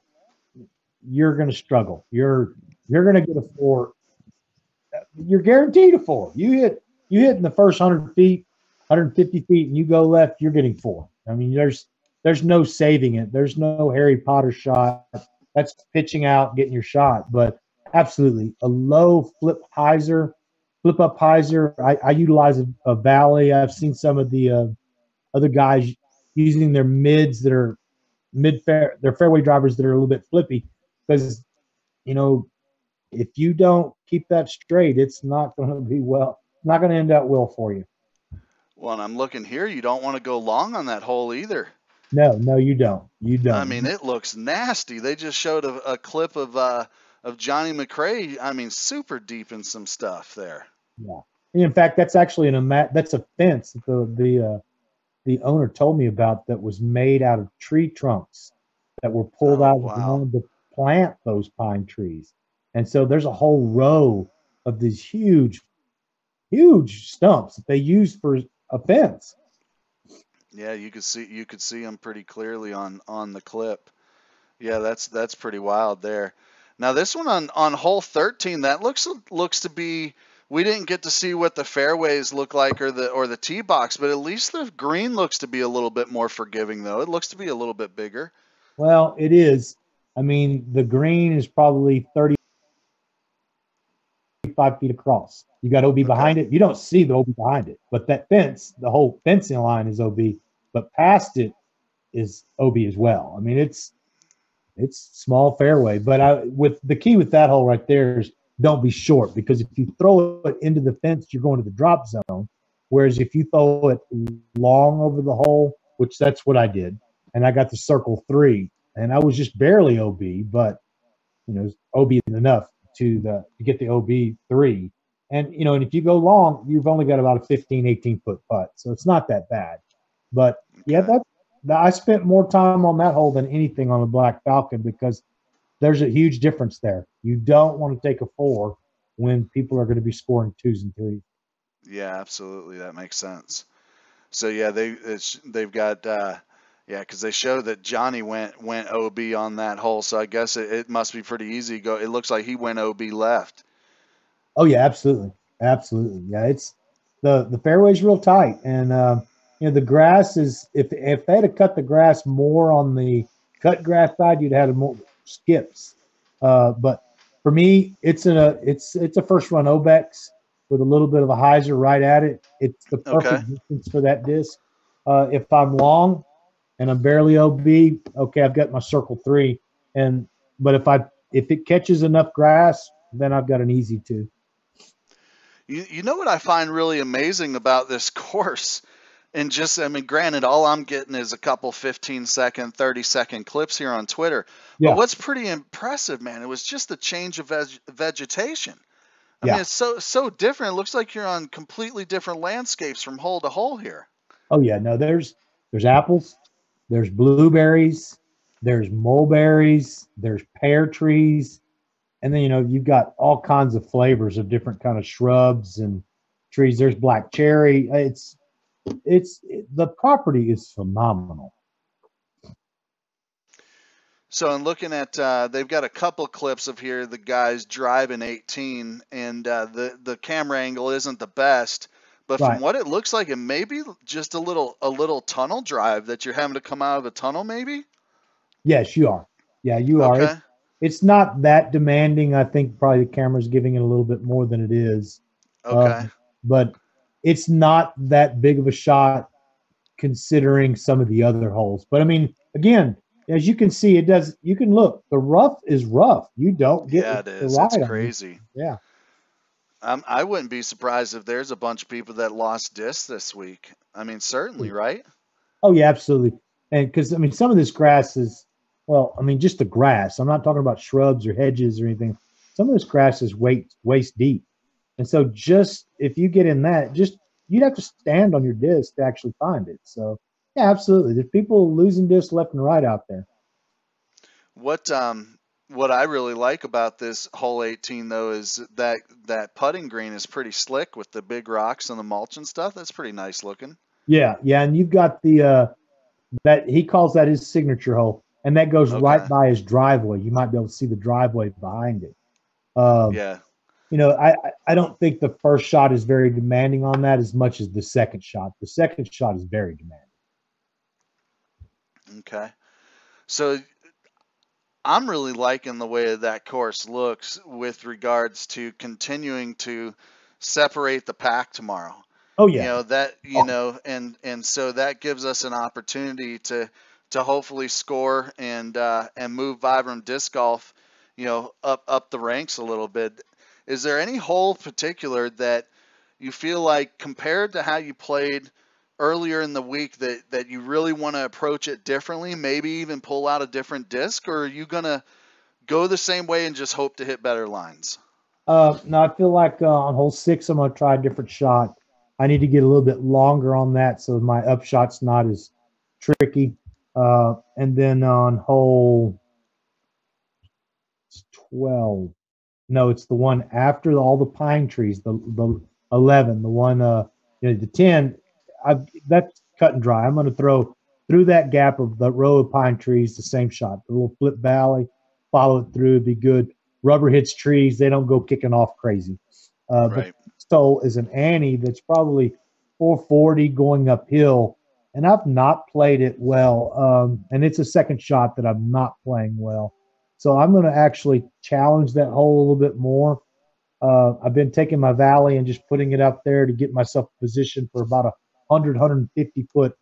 you're going to struggle. You're going to get a 4. You're guaranteed a 4. You hit in the first 100 feet, 150 feet, and you go left, you're getting 4. I mean, there's no saving it. There's no Harry Potter shot. That's pitching out, getting your shot. But absolutely, a low flip up hyzer. I utilize a valley. I've seen some of the other guys using their mids that are their fairway drivers that are a little bit flippy, because if you don't keep that straight, it's not going to be not going to end out well for you. Well, and I'm looking here, you don't want to go long on that hole either. No, you don't. I mean, it looks nasty. They just showed a clip of Johnny McRae. I mean, super deep in some stuff there. Yeah. In fact, that's actually that's a fence that the owner told me about, that was made out of tree trunks that were pulled out of the ground to plant those pine trees. And so there's a whole row of these huge stumps that they use for a fence. Yeah, you could see them pretty clearly on the clip. Yeah, that's pretty wild there. Now this one on hole 13, that looks to be, we didn't get to see what the fairways look like or the tee box, but at least the green looks to be a little bit more forgiving, though. It looks to be a little bit bigger. Well, it is. I mean, the green is probably 35 feet across. You got OB behind it. You don't see the OB behind it, but that fence, the whole fencing line is OB, but past it is OB as well. I mean, it's small fairway, but with the key with that hole right there is don't be short, because if you throw it into the fence, you're going to the drop zone. Whereas if you throw it long over the hole, which that's what I did, and I got the circle 3, and I was just barely OB, but OB enough to get the OB 3. And and if you go long, you've only got about a 15, 18-foot putt, so it's not that bad. But I spent more time on that hole than anything on the Black Falcon, because there's a huge difference there. You don't want to take a 4 when people are going to be scoring 2s and 3s. Yeah, absolutely, that makes sense. So yeah, they've got because they show that Johnny went OB on that hole, so I guess it must be pretty easy. It looks like he went OB left. Oh yeah, absolutely. Yeah, it's the fairway's real tight, and the grass is, if they had to cut the grass more on the cut grass side, you'd have more skips. But for me, it's a first run Obex with a little bit of a hyzer right at it. It's the perfect distance for that disc. If I'm long and I'm barely OB, okay, I've got my circle 3, but if it catches enough grass, then I've got an easy 2. You know what I find really amazing about this course, and granted, all I'm getting is a couple 15-second, 30-second clips here on Twitter. But what's pretty impressive, man, it was just the change of vegetation. I mean, it's so different. It looks like you're on completely different landscapes from hole to hole here. Oh yeah, no, there's apples, there's blueberries, there's mulberries, there's pear trees, and then you've got all kinds of flavors of different kind of shrubs and trees. There's black cherry. the property is phenomenal. So in looking at, they've got a couple clips of here, the guys driving 18, and the camera angle isn't the best, but from Right. what it looks like, it may be just a little tunnel drive that you're having to come out of a tunnel, maybe. Yes, you are. Yeah, you are. Okay. It's not that demanding. I think probably the camera's giving it a little bit more than it is. Okay. But it's not that big of a shot considering some of the other holes. But I mean, again, as you can see, it does. You can look. The rough is rough. You don't get Yeah, it the is. It's ride on it. crazy. Yeah. I wouldn't be surprised if there's a bunch of people that lost discs this week. I mean, certainly, right? Oh yeah, absolutely. And because I mean, some of this grass is, well, I mean, just the grass. I'm not talking about shrubs or hedges or anything. Some of this grass is waist deep, and so just if you get in that, just you'd have to stand on your disc to actually find it. So yeah, absolutely. There's people losing discs left and right out there. What I really like about this hole 18 though is that putting green is pretty slick with the big rocks and the mulch and stuff. That's pretty nice looking. Yeah, yeah, and you've got the that he calls that his signature hole, and that goes right Okay. by his driveway. You might be able to see the driveway behind it. Yeah. You know, I don't think the first shot is very demanding on that as much as the second shot. The second shot is very demanding. Okay. So I'm really liking the way that course looks with regards to continuing to separate the pack tomorrow. Oh You yeah. know that you know, and so that gives us an opportunity to hopefully score and move Vibram disc golf, you know, up the ranks a little bit. Is there any hole particular that you feel like compared to how you played earlier in the week that you really want to approach it differently, maybe even pull out a different disc, or are you gonna go the same way and just hope to hit better lines? No, I feel like on hole 6 I'm gonna try a different shot. I need to get a little bit longer on that so my upshot's not as tricky. And then on hole 12, no, it's the one after all the pine trees, the 11, the one the 10. That's cut and dry. I'm going to throw through that gap of the row of pine trees the same shot, the little flip valley, follow it through, it'd be good. Rubber hits trees, they don't go kicking off crazy. But Right. so is an Annie that's probably 440 going uphill, and I've not played it well. And it's a second shot that I'm not playing well. So I'm going to actually challenge that hole a little bit more. I've been taking my valley and just putting it up there to get myself positioned for about a 150 foot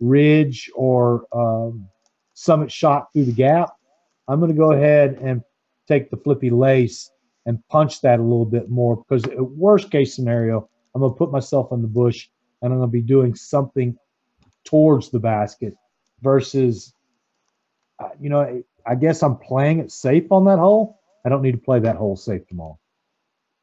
ridge or summit shot through the gap. I'm going to go ahead and take the flippy lace and punch that a little bit more because worst case scenario, I'm going to put myself in the bush and I'm going to be doing something towards the basket versus, I guess I'm playing it safe on that hole. I don't need to play that hole safe tomorrow.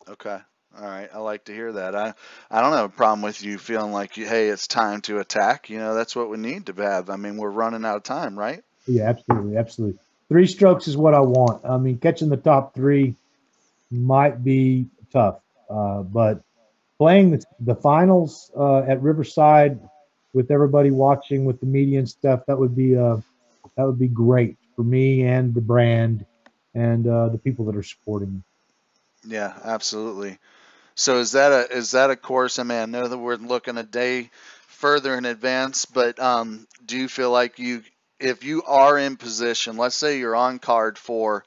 Okay. All right. I like to hear that. I don't have a problem with you feeling like hey, it's time to attack. You know, that's what we need to have. I mean, we're running out of time, right? Yeah, absolutely, absolutely. 3 strokes is what I want. I mean, catching the top 3 might be tough, but playing the finals at Riverside with everybody watching, with the media and stuff, that would be great for me and the brand and the people that are supporting me. Yeah, absolutely. So is that a course? I mean, I know that we're looking a day further in advance, but do you feel like if you are in position, let's say you're on card 4,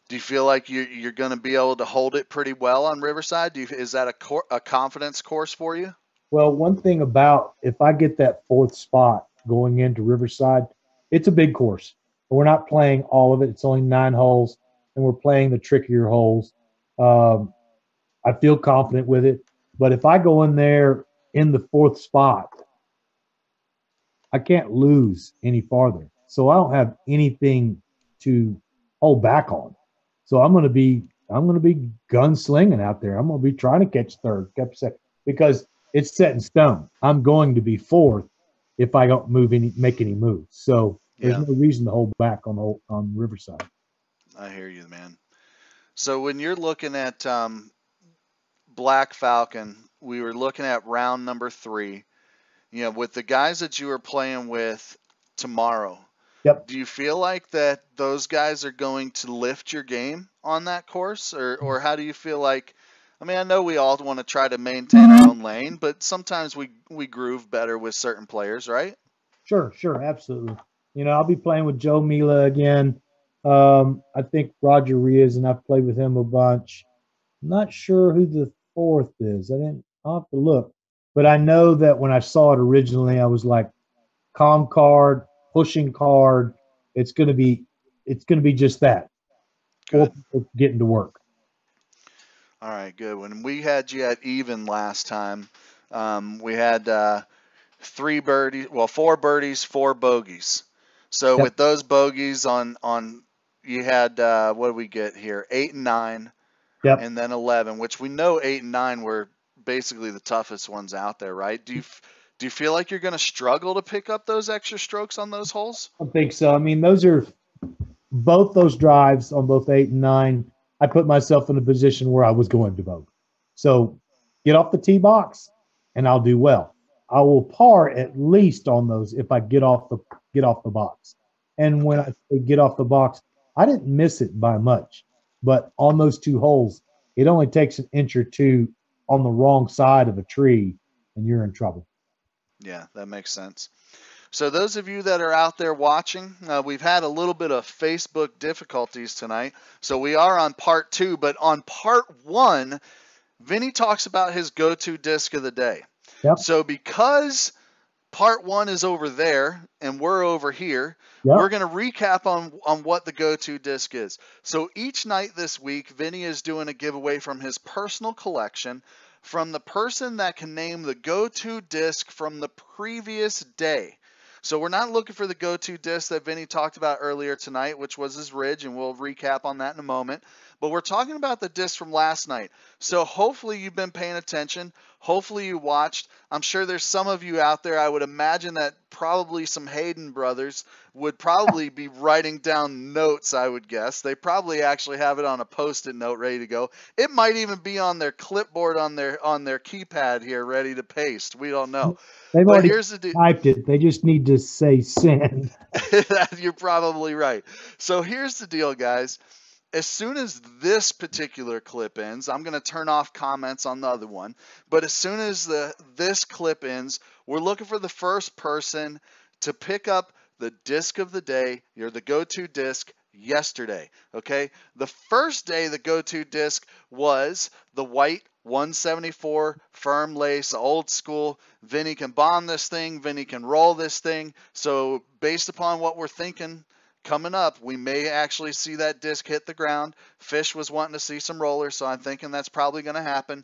do you feel like you're going to be able to hold it pretty well on Riverside? Is that a confidence course for you? Well, one thing about if I get that 4th spot going into Riverside, it's a big course. We're not playing all of it. It's only 9 holes, and we're playing the trickier holes. Um, I feel confident with it. But if I go in there in the 4th spot, I can't lose any farther. So I don't have anything to hold back on. So I'm going to be gunslinging out there. I'm going to be trying to catch third, catch second, because it's set in stone. I'm going to be 4th if I don't make any moves. So there's Yeah, no reason to hold back on Riverside. I hear you, man. So when you're looking at Black Falcon, we were looking at round number 3. you know, with the guys that you are playing with tomorrow, Yep. do you feel like that those guys are going to lift your game on that course, or how do you feel like? I mean, I know we all want to try to maintain our own lane, but sometimes we groove better with certain players, right? Sure, sure, absolutely. You know, I'll be playing with Joe Mila again. I think Roger Riaz, and I've played with him a bunch. I'm not sure who the fourth is. I'll have to look. But I know that when I saw it originally, I was like, calm card, pushing card. It's gonna be it's gonna be just that. Four Good. people getting to work. All right, good. When we had you at even last time, we had four birdies, four bogeys. So Yep, with those bogeys on you had what do we get here? 8 and 9, yep. and then 11, which we know 8 and 9 were basically the toughest ones out there, right? Do you feel like you're going to struggle to pick up those extra strokes on those holes? I think so. I mean, those are both those drives on both 8 and 9. I put myself in a position where I was going to vote. So get off the tee box, and I'll do well. I will par at least on those if I get off the box. And when Okay. I say get off the box, I didn't miss it by much. But on those two holes, it only takes an inch or two on the wrong side of a tree, and you're in trouble. Yeah, that makes sense. So those of you that are out there watching, we've had a little bit of Facebook difficulties tonight. So we are on part 2, but on part 1, Vinny talks about his go-to disc of the day. Yep. So because part 1 is over there and we're over here, Yep. we're going to recap on what the go-to disc is. So each night this week, Vinny is doing a giveaway from his personal collection from the person that can name the go-to disc from the previous day. So we're not looking for the go-to disc that Vinny talked about earlier tonight, which was his Ridge, and we'll recap on that in a moment. But we're talking about the disc from last night. So hopefully you've been paying attention. Hopefully you watched. I'm sure there's some of you out there, I would imagine that probably some Hayden brothers would probably be writing down notes, I would guess. They probably actually have it on a Post-it note ready to go. It might even be on their clipboard on their keypad here ready to paste. We don't know. They've But already here's the deal. typed it. They just need to say send. You're probably right. So here's the deal, guys. As soon as this particular clip ends, I'm going to turn off comments on the other one. But as soon as this clip ends, we're looking for the first person to pick up the disc of the day, or the go-to disc yesterday. Okay? The first day the go-to disc was the white 174 firm lace, old school. Vinny can bomb this thing. Vinny can roll this thing. So based upon what we're thinking coming up, we may actually see that disc hit the ground. Fish was wanting to see some rollers, so I'm thinking that's probably going to happen.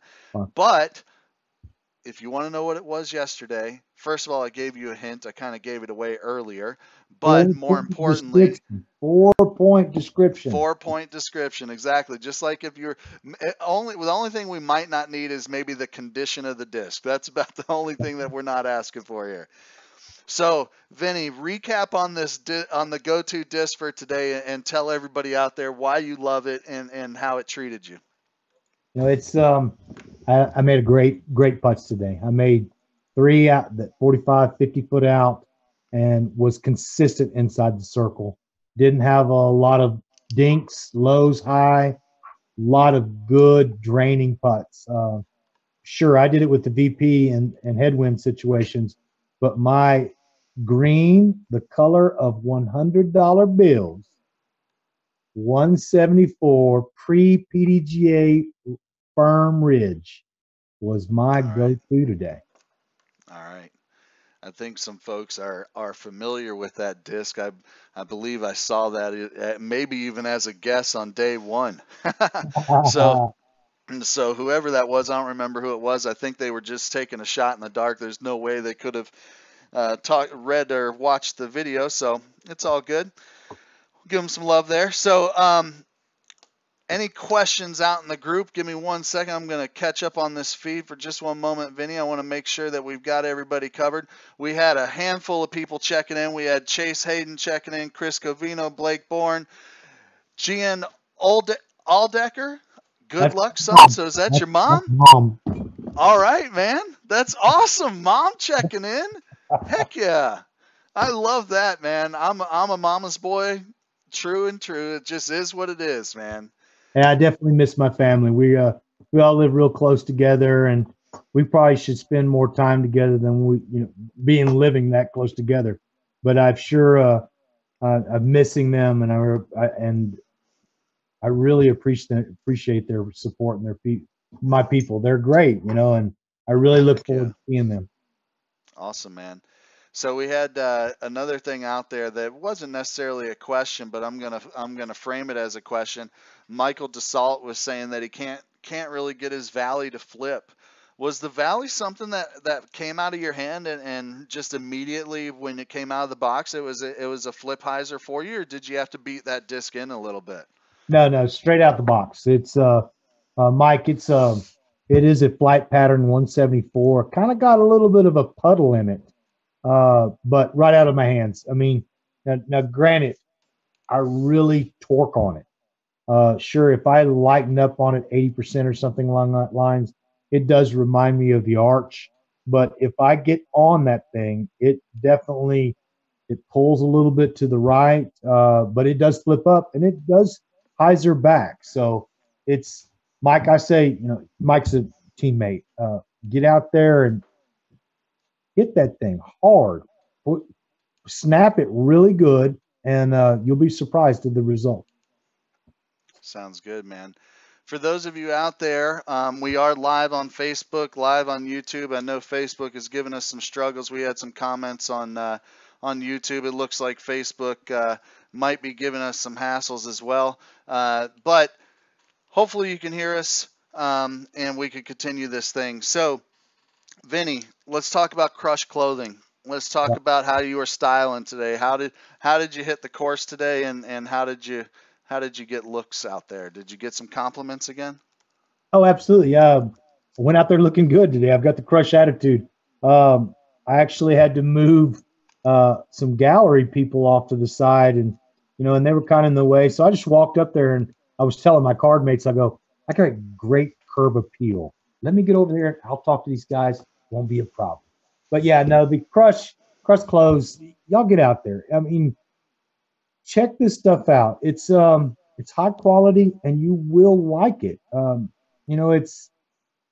But if you want to know what it was yesterday, first of all, I gave you a hint. I kind of gave it away earlier. But more importantly, 4-point description. 4-point description, exactly. Just like if you're the only thing we might not need is maybe the condition of the disc. That's about the only thing that we're not asking for here. So, Vinny, recap on this on the go-to disc for today, and tell everybody out there why you love it and how it treated you. You know, it's I made a great putts today. I made 3 out that 45, 50 foot out, and was consistent inside the circle. Didn't have a lot of dinks, lows, high. A lot of good draining putts. Sure, I did it with the VP and headwind situations, but my green, the color of $100 bills, 174 pre-PDGA firm ridge was my go-to today. All right. I think some folks are familiar with that disc. I believe I saw that maybe even as a guest on day 1. So whoever that was, I don't remember who it was. I think they were just taking a shot in the dark. There's no way they could have read or watched the video, so it's all good. Give them some love there. So any questions out in the group? Give me 1 second. I'm going to catch up on this feed for just one moment, Vinny. I want to make sure that we've got everybody covered. We had a handful of people checking in. We had Chase Hayden checking in, Chris Covino, Blake Bourne, Gian Aldecker. Good luck, son. So is that your mom? Mom. All right, man. That's awesome. Mom checking in. Heck yeah. I love that, man. I'm a mama's boy. True and true. It just is what it is, man. Yeah, I definitely miss my family. We all live real close together, and we probably should spend more time together than we, being living that close together. But I'm sure I'm missing them, and I really appreciate their support and my people. They're great, and I really look Heck forward yeah. to seeing them. Awesome, man. So we had another thing out there that wasn't necessarily a question, but I'm gonna frame it as a question. Michael DeSalt was saying that he can't really get his Valley to flip. Was the Valley something that came out of your hand and just immediately when it came out of the box it was a flip hyzer for you, or did you have to beat that disc in a little bit? No, straight out the box. It's Mike. It is a flight pattern 174. Kind of got a little bit of a puddle in it, but right out of my hands. I mean, now granted, I really torque on it. Sure, if I lighten up on it 80% or something along that lines, it does remind me of the arch. But if I get on that thing, it pulls a little bit to the right, but it does flip up and it does hyzer back. So it's Mike. I say, Mike's a teammate. Get out there and hit that thing hard, snap it really good, and you'll be surprised at the result. Sounds good, man. For those of you out there, we are live on Facebook, live on YouTube. I know Facebook has given us some struggles. We had some comments on YouTube. It looks like Facebook might be giving us some hassles as well. But hopefully you can hear us and we can continue this thing. So, Vinny, let's talk about Crush Clothing. Let's talk about how you were styling today. How did you hit the course today, and how did you get looks out there? Did you get some compliments again? Oh, absolutely. I went out there looking good today. I've got the crush attitude. I actually had to move some gallery people off to the side, and and they were kind of in the way. So I just walked up there, and I was telling my card mates, I go, I got a great curb appeal. Let me get over there. I'll talk to these guys. Won't be a problem. But yeah, no, the crush clothes. Y'all get out there. I mean, check this stuff out. It's high quality and you will like it. It's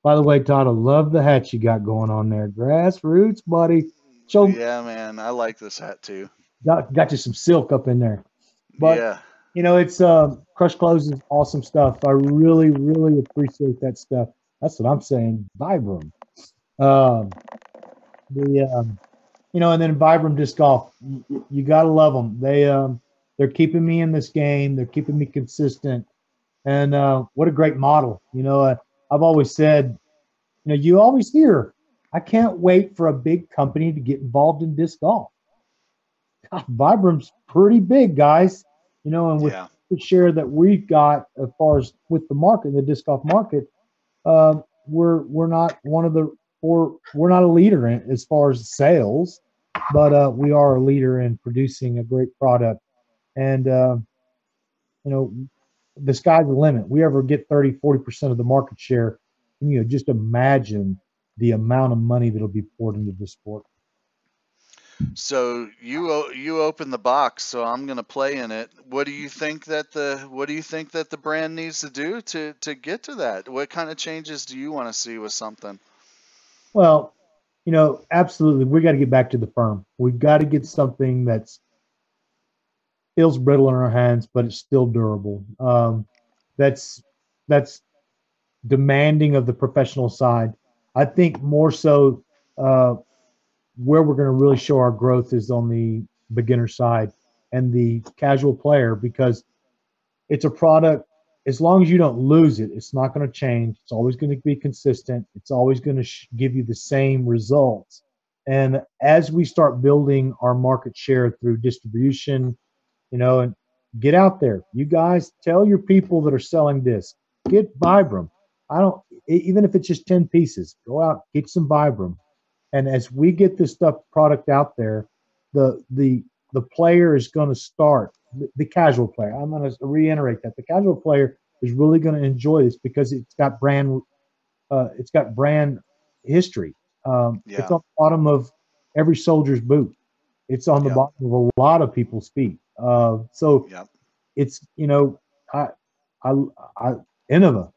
by the way, Todd, I love the hat you got going on there. Grassroots, buddy. So Yeah, man, I like this hat too. got you some silk up in there. But Yeah. it's Crush Clothes is awesome stuff. I really, really appreciate that stuff. That's what I'm saying. Vibram. Um, the and then Vibram Disc Golf. You gotta love them. They're keeping me in this game. They're keeping me consistent. And what a great model. I've always said, you always hear, I can't wait for a big company to get involved in disc golf. God, Vibram's pretty big, guys. And with Yeah. the share that we've got as far as with the market, the disc golf market, we're not one of the or we're not a leader in as far as sales, but we are a leader in producing a great product. And you know, the sky's the limit. We ever get 30, 40% of the market share, just imagine the amount of money that'll be poured into this sport. So you open the box, so I'm gonna play in it. What do you think that the brand needs to do to get to that? What kind of changes do you want to see with something? Well, absolutely, we got to get back to the firm. We've got to get something that's feels brittle in our hands, but it's still durable. That's that's demanding of the professional side. I think more so where we're going to really show our growth is on the beginner side and the casual player because it's a product. As long as you don't lose it, it's not going to change. It's always going to be consistent. It's always going to give you the same results. And as we start building our market share through distribution, and get out there. You guys tell your people that are selling this, get Vibram. I don't, even if it's just 10 pieces, go out, get some Vibram. And as we get this product out there, the player is going to start, the casual player. I'm going to reiterate that the casual player is really going to enjoy this because it's got brand history. It's on the bottom of every soldier's boot. It's on the bottom of a lot of people's feet. So it's, I, I, I, Innova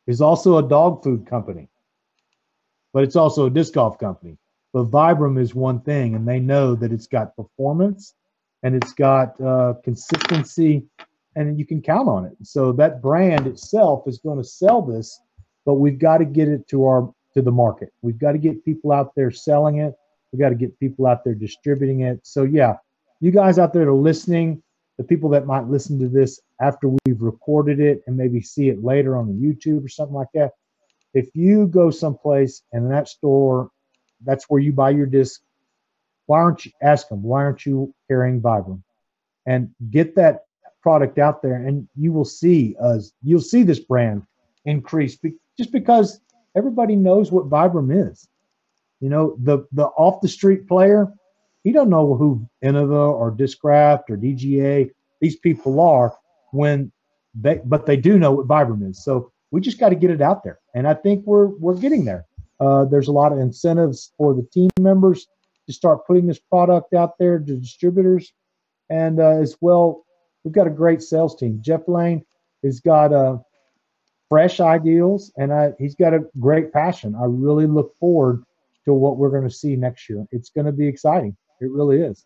is also a dog food company, but it's also a disc golf company. But Vibram is one thing, and they know that it's got performance and it's got consistency, and you can count on it. So that brand itself is going to sell this, but we've got to get it to the market. We've got to get people out there selling it. We've got to get people out there distributing it. So yeah, you guys out there that are listening, the people that might listen to this after we've recorded it and maybe see it later on the YouTube or something like that, if you go someplace and in that store, that's where you buy your disc, why aren't you carrying Vibram? And get that product out there, and you'll see this brand increase just because everybody knows what Vibram is. The off the street player, he don't know who Innova or Discraft or DGA, these people are, but they do know what Vibram is. So we just got to get it out there, and I think we're getting there. There's a lot of incentives for the team members to start putting this product out there to distributors, and as well, we've got a great sales team. Jeff Lane has got fresh ideals, and he's got a great passion. I really look forward to what we're going to see next year. It's going to be exciting. It really is.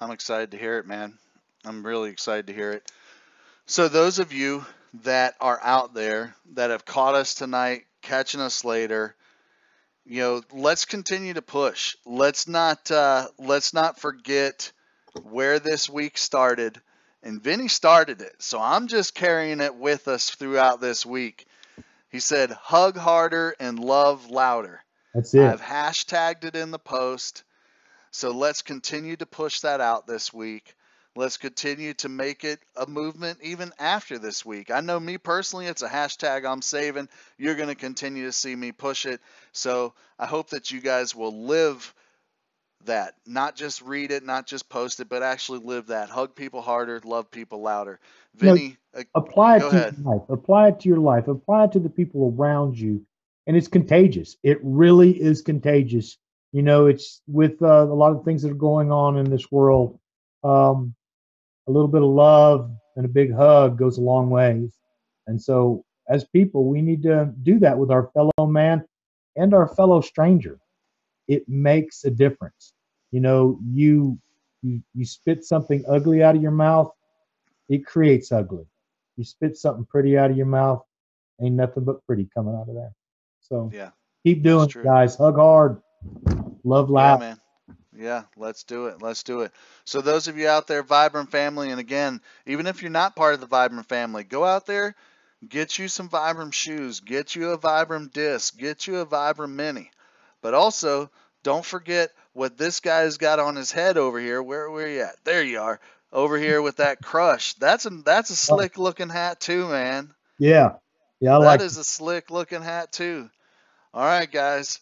I'm excited to hear it, man. I'm really excited to hear it. So those of you that are out there that have caught us tonight, catching us later, let's continue to push. Let's not forget where this week started. And Vinny started it, so I'm just carrying it with us throughout this week. He said, hug harder and love louder. That's it. I've hashtagged it in the post. So let's continue to push that out this week. Let's continue to make it a movement even after this week. I know me personally, it's a hashtag I'm saving. You're going to continue to see me push it. So I hope that you guys will live that, not just read it, not just post it, but actually live that. Hug people harder, love people louder. Vinny, apply it to your life. Apply it to your life. Apply it to the people around you, and it's contagious. It really is contagious. It's with a lot of things that are going on in this world. A little bit of love and a big hug goes a long ways. And so, as people, we need to do that with our fellow man and our fellow stranger. It makes a difference. You spit something ugly out of your mouth, it creates ugly. You spit something pretty out of your mouth, ain't nothing but pretty coming out of there. So keep doing it, guys. Hug hard, love loud. Yeah, man. Yeah, let's do it. Let's do it. So those of you out there, Vibram family, and again, even if you're not part of the Vibram family, go out there, get you some Vibram shoes, get you a Vibram disc, get you a Vibram mini. But also, don't forget what this guy's got on his head over here. Where are you at? There you are. Over here with that crush. That's a slick looking hat too, man. Yeah. Yeah, that is a slick looking hat too. All right, guys,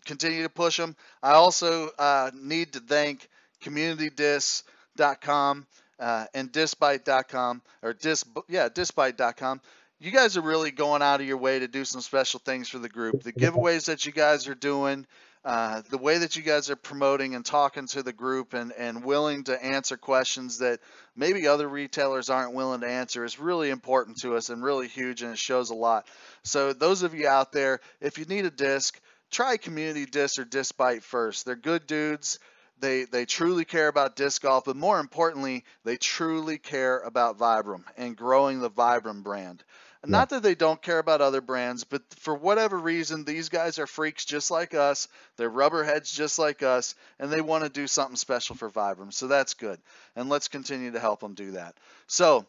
continue to push them. I also need to thank CommunityDisc.com and Discbite.com, or Discbite.com. You guys are really going out of your way to do some special things for the group. The giveaways that you guys are doing, the way that you guys are promoting and talking to the group and willing to answer questions that maybe other retailers aren't willing to answer is really important to us and really huge, and it shows a lot. So those of you out there, if you need a disc, try Community Disc or Discbite first. They're good dudes. They truly care about disc golf, but more importantly, they truly care about Vibram and growing the Vibram brand. Not that they don't care about other brands, but for whatever reason, these guys are freaks just like us. They're rubberheads just like us, and they want to do something special for Vibram. So that's good. And let's continue to help them do that. So,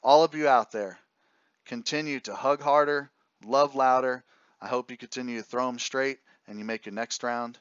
all of you out there, continue to hug harder, love louder. I hope you continue to throw them straight and you make your next round